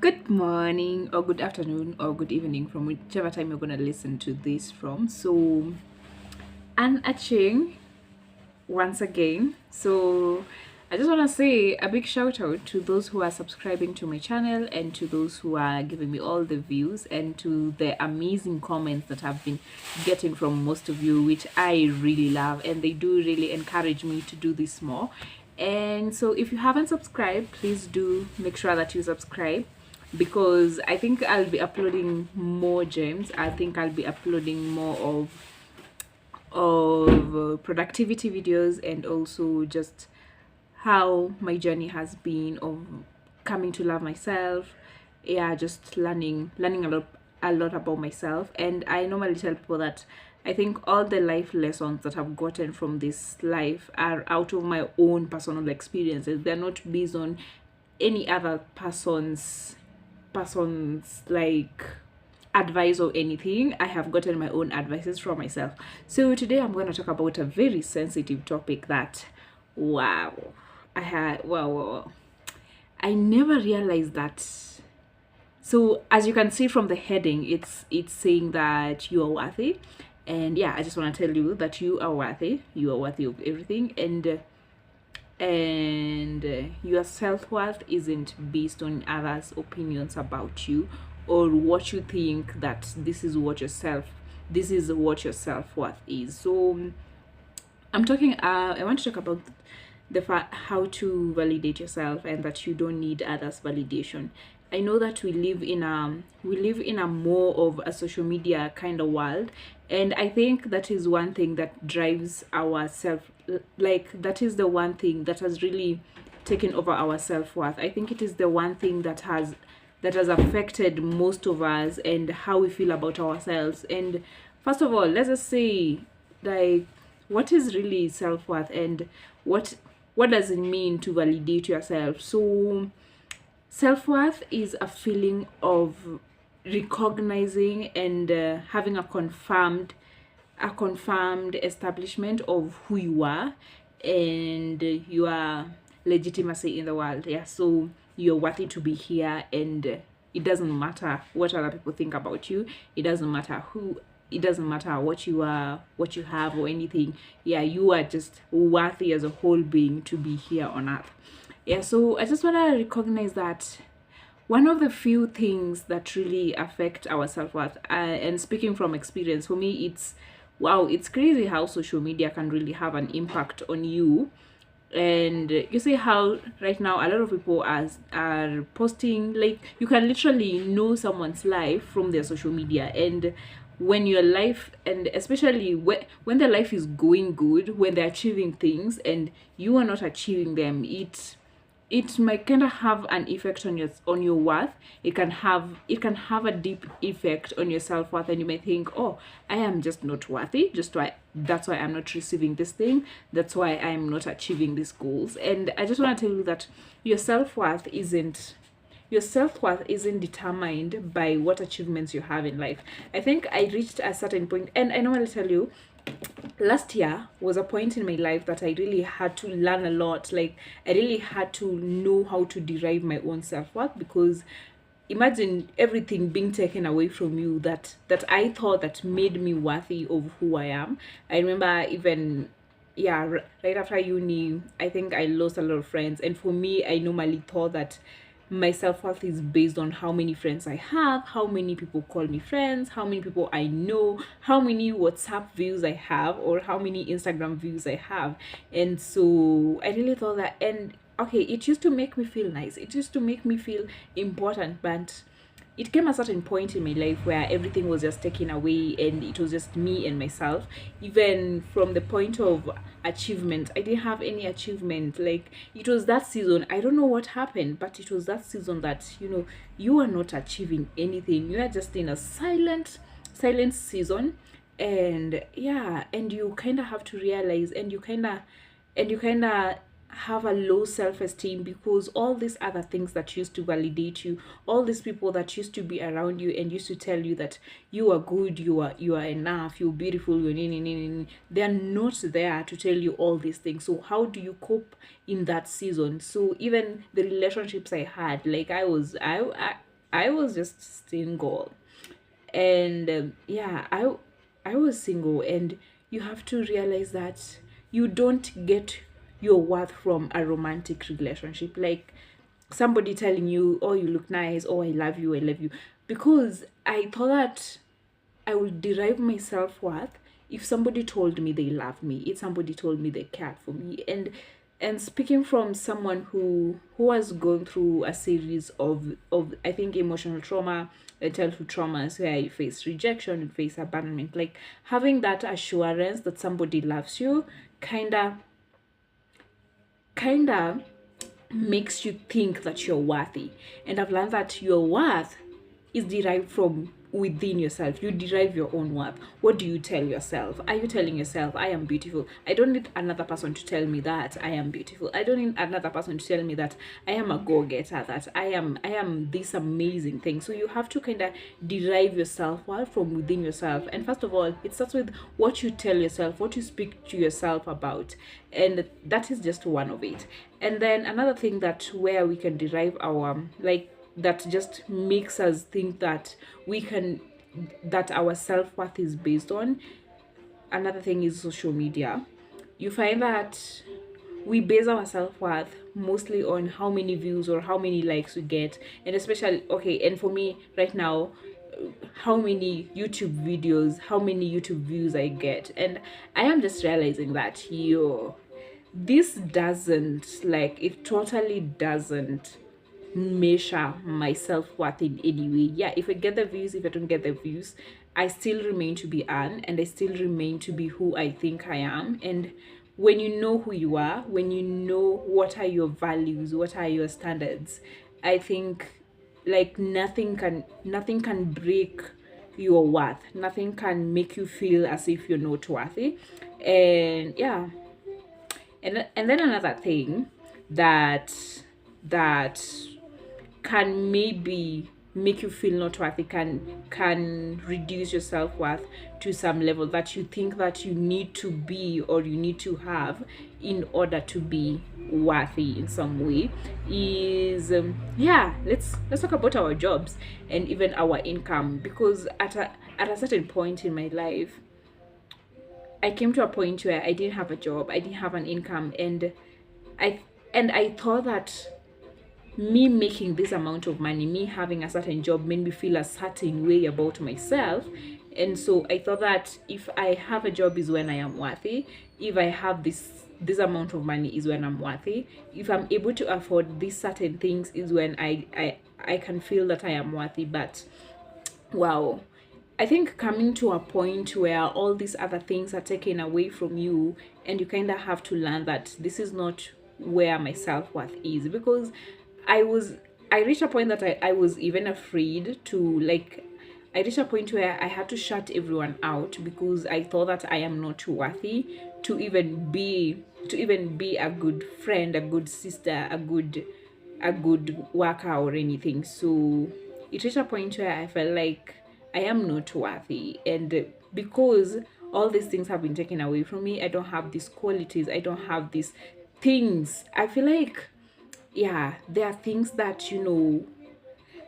Good morning, or good afternoon, or good evening from whichever time you're going to listen to this from. So, Anne Aching once again. So, I just want to say a big shout out to those who are subscribing to my channel and to those who are giving me all the views and to the amazing comments that I've been getting from most of you, which I really love, and they do really encourage me to do this more. And so, if you haven't subscribed, please do make sure that you subscribe because I think I'll be uploading more gems. I think I'll be uploading more of productivity videos and also just how my journey has been of coming to love myself. Yeah, just learning a lot about myself. And I normally tell people that I think all the life lessons that I've gotten from this life are out of my own personal experiences. They're not based on any other person's like advice or anything. I have gotten my own advices from myself. So today I'm going to talk about a very sensitive topic that wow, I had wow, I never realized that. So as you can see from the heading, it's saying that you are worthy. And yeah, I just want to tell you that you are worthy. You are worthy of everything, and your self-worth isn't based on others' opinions about you or what you think that this is what your self-worth is. So I want to talk about the fact how to validate yourself and that you don't need others validation. I know that we live in a more of a social media kind of world, and I think that is one thing that drives our self, like that is the one thing that has really taken over our self-worth. I think it is the one thing that has affected most of us and how we feel about ourselves. And first of all, let's just say, like, what is really self-worth and what what does it mean to validate yourself? So self-worth is a feeling of recognizing and having a confirmed establishment of who you are and your legitimacy in the world. Yeah, so you're worthy to be here, and it doesn't matter what other people think about you. It doesn't matter what you are, what you have, or anything. Yeah, you are just worthy as a whole being to be here on earth. Yeah, so I just want to recognize that one of the few things that really affect our self-worth, and speaking from experience, for me it's wow, it's crazy how social media can really have an impact on you. And you see how right now a lot of people are posting, like, you can literally know someone's life from their social media. And when your life, and especially when their life is going good, when they're achieving things and you are not achieving them, it might kind of have an effect on your worth. It can have a deep effect on your self-worth, and you may think, oh, I am just not worthy, just why that's why I'm not receiving this thing, that's why I'm not achieving these goals. And I just want to tell you that your self-worth isn't determined by what achievements you have in life. I think I reached a certain point, and I normally tell you, last year was a point in my life that I really had to learn a lot. Like, I really had to know how to derive my own self-worth, because imagine everything being taken away from you that I thought that made me worthy of who I am. I remember even, yeah, right after uni, I think I lost a lot of friends. And for me, I normally thought that my self-worth is based on how many friends I have, how many people call me friends, how many people I know, how many WhatsApp views I have, or how many Instagram views I have. And so I really thought that, and okay, it used to make me feel nice, it used to make me feel important. But it came a certain point in my life where everything was just taken away and it was just me and myself. Even from the point of achievement, I didn't have any achievement. Like, it was that season, I don't know what happened, but it was that season that, you are not achieving anything, you are just in a silent season. And yeah, and you kind of have to realize, and you kind of have a low self-esteem, because all these other things that used to validate you, all these people that used to be around you and used to tell you that you are good, you are enough, you're beautiful, they're not there to tell you all these things. So how do you cope in that season? So even the relationships I had, like, I was just single. And yeah, I was single, and you have to realize that you don't get your worth from a romantic relationship, like somebody telling you, oh, you look nice, oh, I love you, because I thought that I would derive my self-worth if somebody told me they love me, if somebody told me they cared for me. And speaking from someone who has gone through a series of I think emotional trauma and childhood traumas, where you face rejection, you face abandonment, like having that assurance that somebody loves you kinda makes you think that you're worthy. And I've learned that your worth is derived from within yourself. You derive your own worth. What do you tell yourself? Are you telling yourself, I am beautiful? I don't need another person to tell me that I am beautiful. I don't need another person to tell me that I am a go-getter, that I am this amazing thing. So you have to kind of derive your self-worth from within yourself. And first of all, it starts with what you tell yourself, what you speak to yourself about. And that is just one of it. And then another thing that where we can derive our like that just makes us think that we can that our self-worth is based on, another thing is social media. You find that we base our self-worth mostly on how many views or how many likes we get, and especially, okay, and for me right now, how many YouTube views I get. And I am just realizing that this doesn't, like, it totally doesn't measure my self-worth in any way. Yeah, if I get the views, if I don't get the views, I still remain to be Anne, and I still remain to be who I think I am. And when you know who you are, when you know what are your values, what are your standards, I think, like, nothing can break your worth. Nothing can make you feel as if you're not worthy. And yeah, and then another thing that that can maybe make you feel not worthy, can reduce your self-worth to some level that you think that you need to be or you need to have in order to be worthy in some way, is yeah, let's talk about our jobs and even our income. Because at a certain point in my life, I came to a point where I didn't have a job, I didn't have an income, I I thought that me making this amount of money, me having a certain job, made me feel a certain way about myself. And so I thought that if I have a job is when I am worthy. If I have this amount of money is when I'm worthy. If I'm able to afford these certain things is when I can feel that I am worthy. But wow, I think coming to a point where all these other things are taken away from you, and you kind of have to learn that this is not where my self-worth is. Because I was, I reached a point that I was even afraid to, like, I reached a point where I had to shut everyone out because I thought that I am not worthy to even be a good friend, a good sister, a good worker or anything. So it reached a point where I felt like I am not worthy. And because all these things have been taken away from me, I don't have these qualities, I don't have these things. I feel like, yeah, there are things that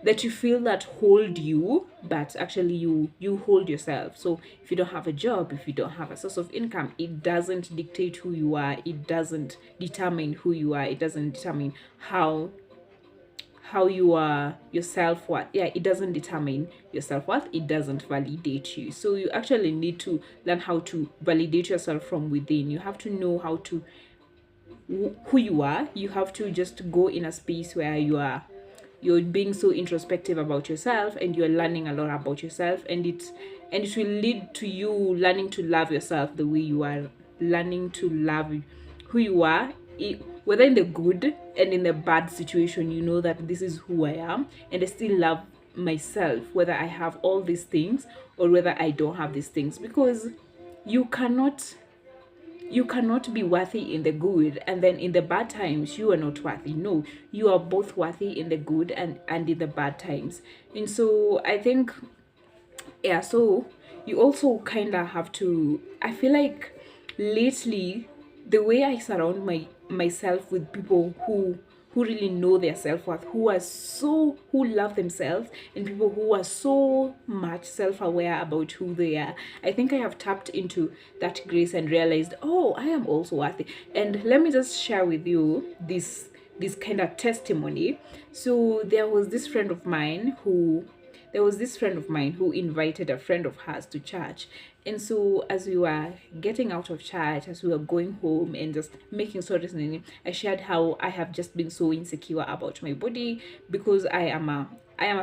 that you feel that hold you, but actually you hold yourself. So if you don't have a job, if you don't have a source of income, it doesn't dictate who you are, it doesn't determine who you are, it doesn't determine how you are, your self-worth. Yeah, it doesn't determine your self-worth, it doesn't validate you. So you actually need to learn how to validate yourself from within. You have to know how to who you are. You have to just go in a space where you're being so introspective about yourself, and you're learning a lot about yourself, and it will lead to you learning to love yourself the way you are, learning to love who you are, whether in the good and in the bad situation. You know that this is who I am, and I still love myself whether I have all these things or whether I don't have these things. Because you cannot you cannot be worthy in the good and then in the bad times you are not worthy. No, you are both worthy in the good and in the bad times. And so I think, yeah, so you also kind of have to, I feel like lately, the way I surround myself with people who really know their self-worth, who love themselves, and people who are so much self-aware about who they are. I think I have tapped into that grace and realized, oh, I am also worthy. And let me just share with you this kind of testimony. So there was this friend of mine who invited a friend of hers to church. And so as we were getting out of church, as we were going home and just making stories, I shared how I have just been so insecure about my body because I am a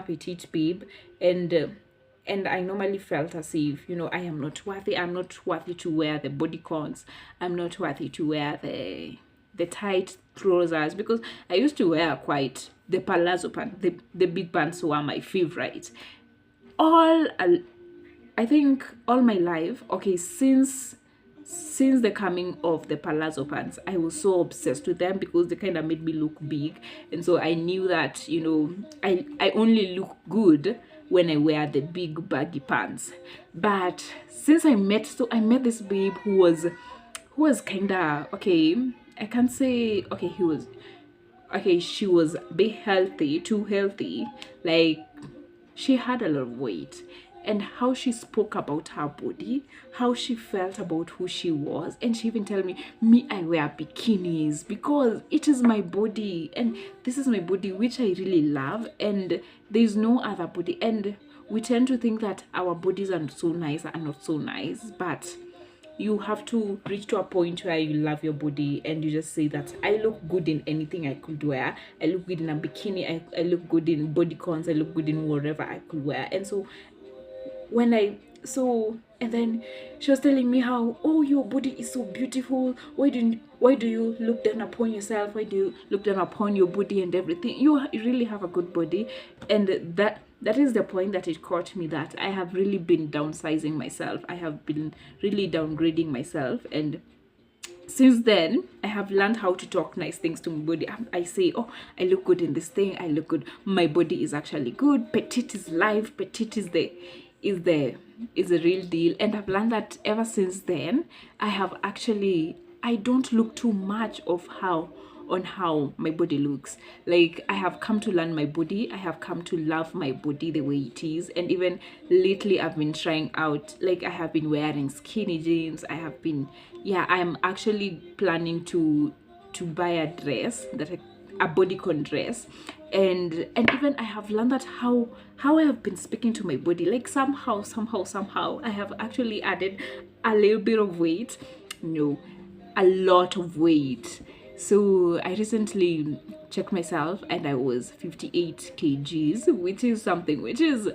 petite babe, and I normally felt as if, I am not worthy. I'm not worthy to wear the bodycons. I'm not worthy to wear the tight trousers, because I used to wear quite the palazzo pants. The big pants were my favorite. All I think all my life, okay, since the coming of the palazzo pants, I was so obsessed with them because they kind of made me look big. And so I knew that, I only look good when I wear the big baggy pants. But since I met this babe who was kind of, okay, I can't say, okay, she was a bit healthy, too healthy. Like, she had a lot of weight, and how she spoke about her body, how she felt about who she was. And she even tell me, I wear bikinis because it is my body, and this is my body which I really love, and there's no other body. And we tend to think that our bodies are so nice, but you have to reach to a point where you love your body and you just say that I look good in anything I could wear. I look good in a bikini. I look good in bodycons. I look good in whatever I could wear. And so and then she was telling me how, oh, your body is so beautiful. Why do you look down upon yourself? Why do you look down upon your body and everything? You really have a good body. And that is the point that it caught me, that I have really been downsizing myself. I have been really downgrading myself. And since then, I have learned how to talk nice things to my body. I say, oh, I look good in this thing. I look good. My body is actually good. Petite is life. Petite is the real deal. And I've learned that ever since then, I don't look too much on how my body looks. Like, I have come to learn my body. I have come to love my body the way it is. And even lately, I've been trying out, like, I have been wearing skinny jeans. I'm actually planning to buy a dress, a bodycon dress. And even I have learned that how I have been speaking to my body, like somehow I have actually added a little bit of weight, a lot of weight. So I recently checked myself and I was 58 kgs, which is something which is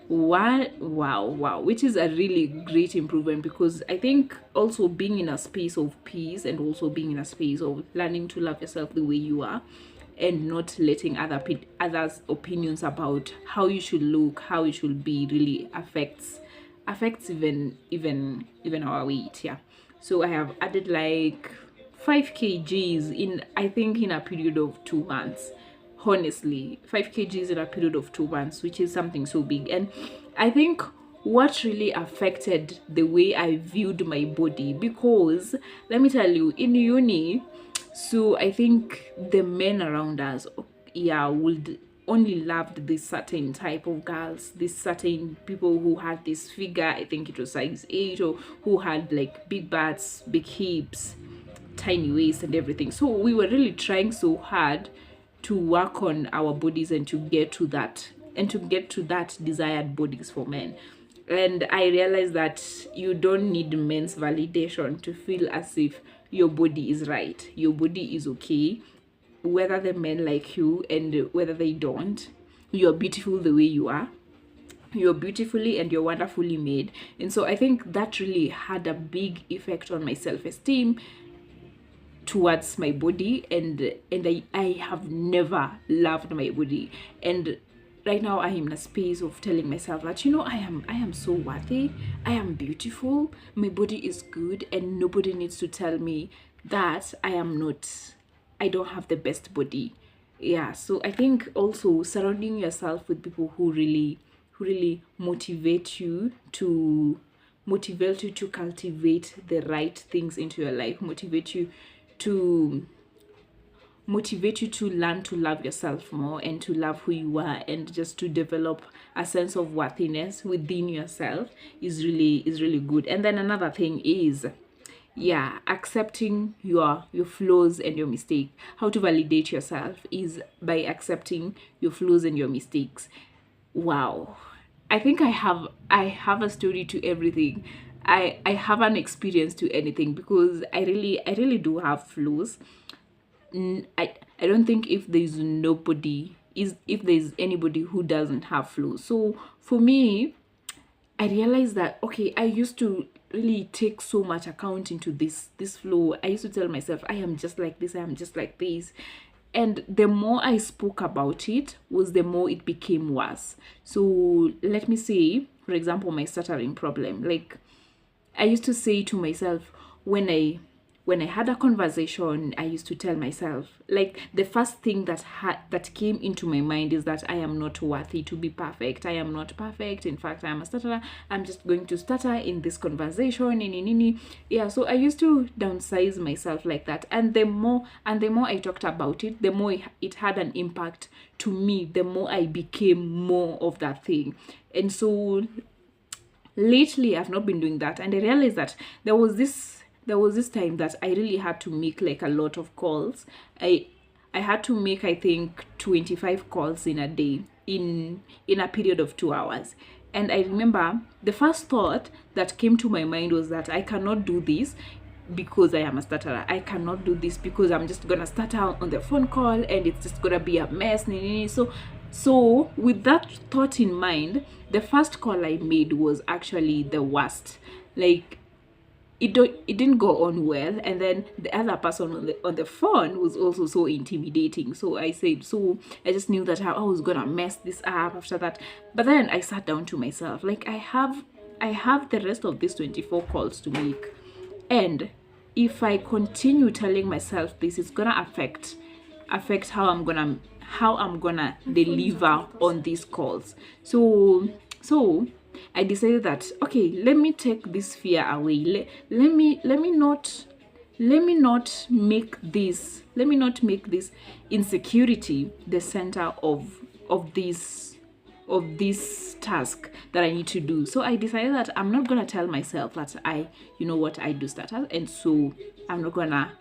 wow, which is a really great improvement, because I think also being in a space of peace and also being in a space of learning to love yourself the way you are, and not letting others' opinions about how you should look, how you should be, really affects even our weight. Yeah. So I have added like 5 kgs in a period of 2 months. Honestly, 5 kgs in a period of 2 months, which is something so big. And I think what really affected the way I viewed my body, because let me tell you, in uni, so I think the men around us, would only loved this certain type of girls, this certain people who had this figure. I think it was size 8, or who had like big butts, big hips, tiny waist and everything. So we were really trying so hard to work on our bodies and to get to that desired bodies for men. And I realized that you don't need men's validation to feel as if your body is right, your body is okay, whether the men like you and whether they don't. You're beautiful the way you are. You're beautifully and you're wonderfully made. And so I think that really had a big effect on my self-esteem towards my body, and I have never loved my body. And right now I am in a space of telling myself that, I am so worthy, I am beautiful, my body is good, and nobody needs to tell me that I don't have the best body. Yeah. So I think also surrounding yourself with people who really motivate you to cultivate the right things into your life, motivate you to motivate you to learn to love yourself more and to love who you are, and just to develop a sense of worthiness within yourself is really good. And then another thing is, yeah, accepting your flaws and your mistake. How to validate yourself is by accepting your flaws and your mistakes. Wow, I think I have a story to everything. I have an experience to anything, because I really do have flaws. I don't think if there's anybody who doesn't have flaws. So for me, I realized that, okay, I used to really take so much account into this flow. I used to tell myself, I am just like this, I am just like this. And the more I spoke about it, was the more it became worse. So let me say, for example, my stuttering problem. Like, I used to say to myself, when I had a conversation, I used to tell myself, like, the first thing that came into my mind is that I am not worthy to be perfect. I am not perfect. In fact, I am a stutterer. I'm just going to stutter in this conversation. Yeah, so I used to downsize myself like that. And the more I talked about it, the more it had an impact to me, the more I became more of that thing. And so lately I've not been doing that, and I realized that there was this time that I really had to make like a lot of calls. I had to make, I think, 25 calls in a day, in a period of 2 hours. And I remember the first thought that came to my mind was that I cannot do this because I am a stutterer. I cannot do this because I'm just gonna stutter on the phone call and it's just gonna be a mess. So with that thought in mind, the first call I made was actually the worst. Like, it didn't go on well, and then the other person on the phone was also so intimidating. So I just knew that I was gonna mess this up after that. But then I sat down to myself, like, I have the rest of these 24 calls to make, and if I continue telling myself this, it's gonna affect how I'm gonna deliver on these calls. So I decided that, okay, let me take this fear away. Let me not make this insecurity the center of this task that I need to do. So I decided that I'm not gonna tell myself that I do stutter, and so I'm not gonna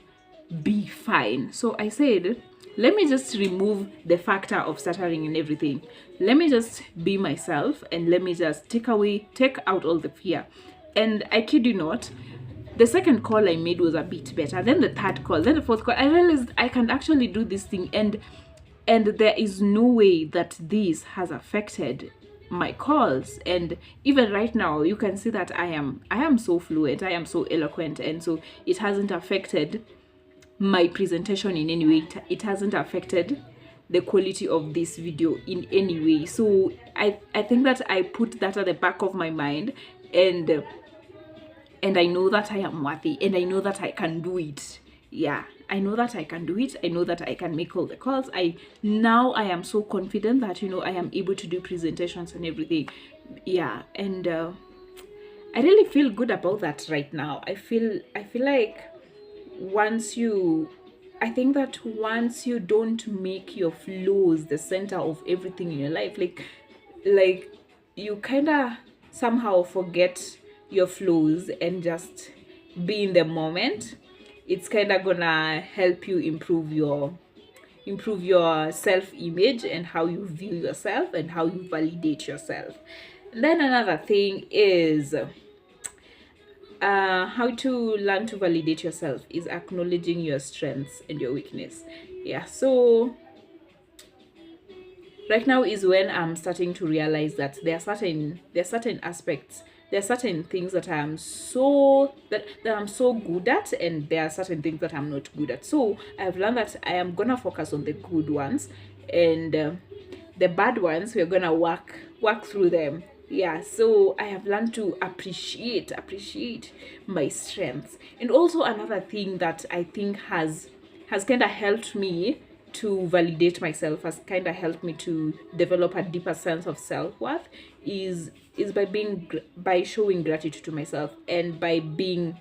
be fine. So I said, let me just remove the factor of stuttering and everything. Let me just be myself, and let me just take out all the fear. And I kid you not, the second call I made was a bit better. Then the third call, then the fourth call, I realized I can actually do this thing, and there is no way that this has affected my calls. And even right now, you can see that I am so fluent, I am so eloquent, and so it hasn't affected my presentation in any way. It hasn't affected the quality of this video in any way. So I think that I put that at the back of my mind, and I know that I am worthy, and I know that I can do it. Yeah, I know that I can do it. I know that I can make all the calls. I am so confident that I am able to do presentations and everything. Yeah, and I really feel good about that right now. I feel like once you don't make your flaws the center of everything in your life, like you kind of somehow forget your flaws and just be in the moment, it's kind of gonna help you improve your self-image and how you view yourself and how you validate yourself. And then another thing is, how to learn to validate yourself is acknowledging your strengths and your weakness. Yeah, so right now is when I'm starting to realize that there are certain aspects, there are certain things that I'm so good at, and there are certain things that I'm not good at. So I've learned that I am gonna focus on the good ones, and the bad ones, we're gonna work through them. Yeah, so I have learned to appreciate my strengths. And also another thing that I think has kind of helped me to validate myself, has kind of helped me to develop a deeper sense of self-worth, is by showing gratitude to myself, and by being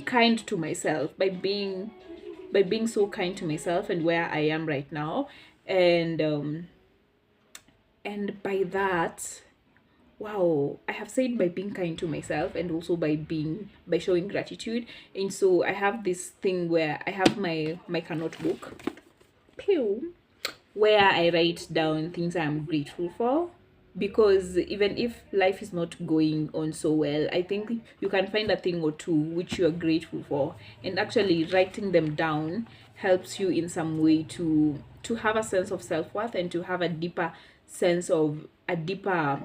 kind to myself, by being by being so kind to myself and where I am right now. And by that, wow, I have said by being kind to myself and also by showing gratitude. And so I have this thing where I have my notebook, pew, where I write down things I'm grateful for. Because even if life is not going on so well, I think you can find a thing or two which you are grateful for, and actually writing them down helps you in some way to have a sense of self-worth and to have a deeper sense of a deeper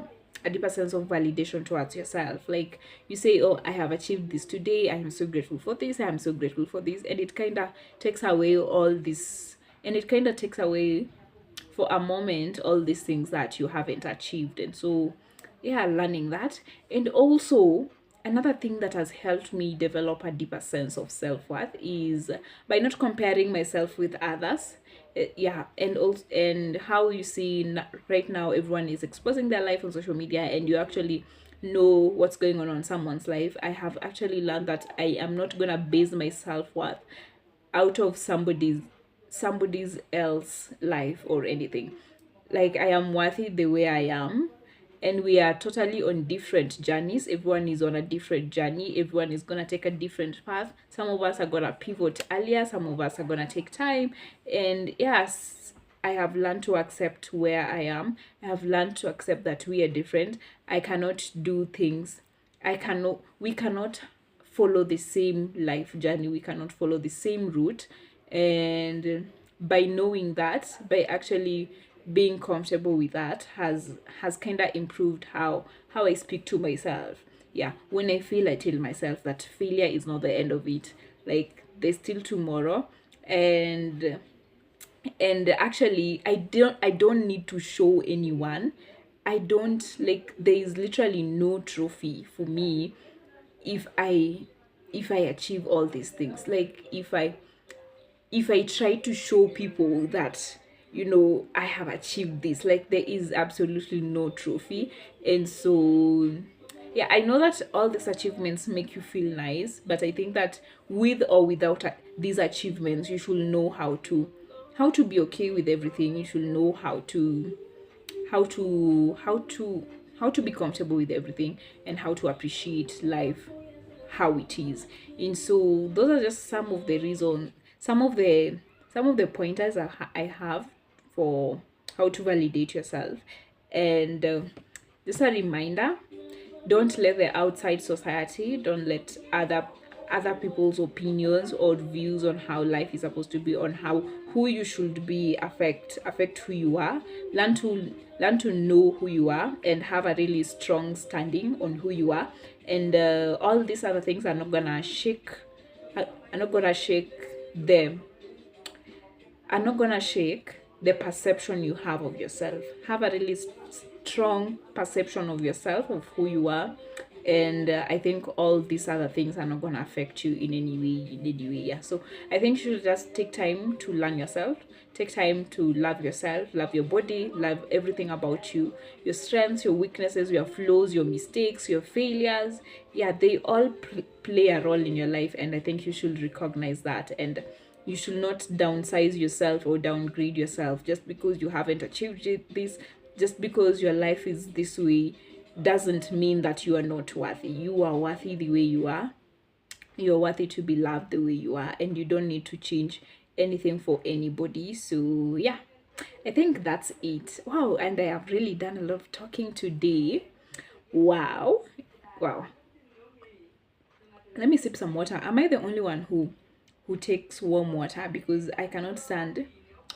sense of validation towards yourself. Like you say, oh, I have achieved this today, I am so grateful for this, I am so grateful for this, and it kind of takes away all this, and it kind of takes away for a moment all these things that you haven't achieved. And so yeah, learning that. And also another thing that has helped me develop a deeper sense of self-worth is by not comparing myself with others. Yeah, and also, and how you see right now everyone is exposing their life on social media, and you actually know what's going on someone's life. I have actually learned that I am not gonna base my self-worth out of somebody's else life or anything. Like I am worthy the way I am, and we are totally on different journeys. Everyone is on a different journey, everyone is gonna take a different path. Some of us are gonna pivot earlier, some of us are gonna take time. And yes, I have learned to accept where I am. I have learned to accept that we are different. I cannot do things, we cannot follow the same life journey, we cannot follow the same route. And by knowing that, by actually being comfortable with that, has kind of improved how I speak to myself. Yeah, when I feel, I tell myself that failure is not the end of it, like there's still tomorrow. And actually I don't need to show anyone. I don't, like, there is literally no trophy for me if I achieve all these things. Like if I try to show people that, I have achieved this, like there is absolutely no trophy. And so yeah, I know that all these achievements make you feel nice, but I think that with or without these achievements, you should know how to be okay with everything. You should know how to how to how to be comfortable with everything, and how to appreciate life how it is. And so those are just some of the pointers I have for how to validate yourself. And just a reminder, don't let the outside society, don't let other people's opinions or views on how life is supposed to be, on how who you should be, affect who you are. Learn to know who you are and have a really strong standing on who you are. And all these other things are not gonna shake them are not gonna shake the perception you have of yourself. Have a really strong perception of yourself, of who you are. And I think all these other things are not gonna affect you in any way. Yeah. So I think you should just take time to learn yourself. Take time to love yourself, love your body, love everything about you, your strengths, your weaknesses, your flaws, your mistakes, your failures. Yeah, they all play a role in your life, and I think you should recognize that. And you should not downsize yourself or downgrade yourself just because you haven't achieved this. Just because your life is this way doesn't mean that you are not worthy. You are worthy the way you are. You're worthy to be loved the way you are, and you don't need to change anything for anybody. So yeah, I think that's it. Wow, and I have really done a lot of talking today. Wow. Wow. Let me sip some water. Am I the only one who takes warm water? Because I cannot stand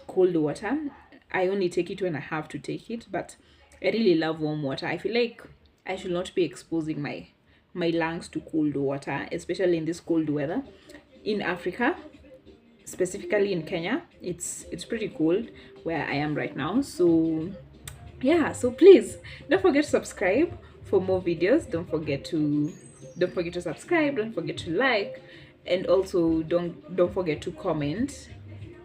cold water. I only take it when I have to take it, but I really love warm water. I feel like I should not be exposing my lungs to cold water, especially in this cold weather. In Africa, specifically in Kenya, it's pretty cold where I am right now. So yeah, so please don't forget to subscribe for more videos. Don't forget to subscribe, don't forget to like, and also don't forget to comment.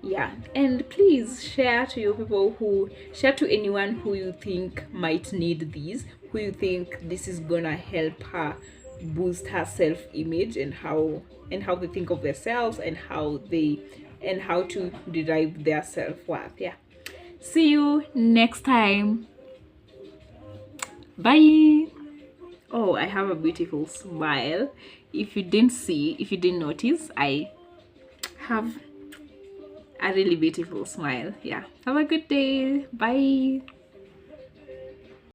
Yeah, and please share to anyone who you think might need these, who you think this is gonna help her boost her self-image, and how they think of themselves, and how they and how to derive their self-worth. Yeah, see you next time. Bye. Oh, I have a beautiful smile. If you didn't notice, I have a really beautiful smile. Yeah, have a good day. Bye.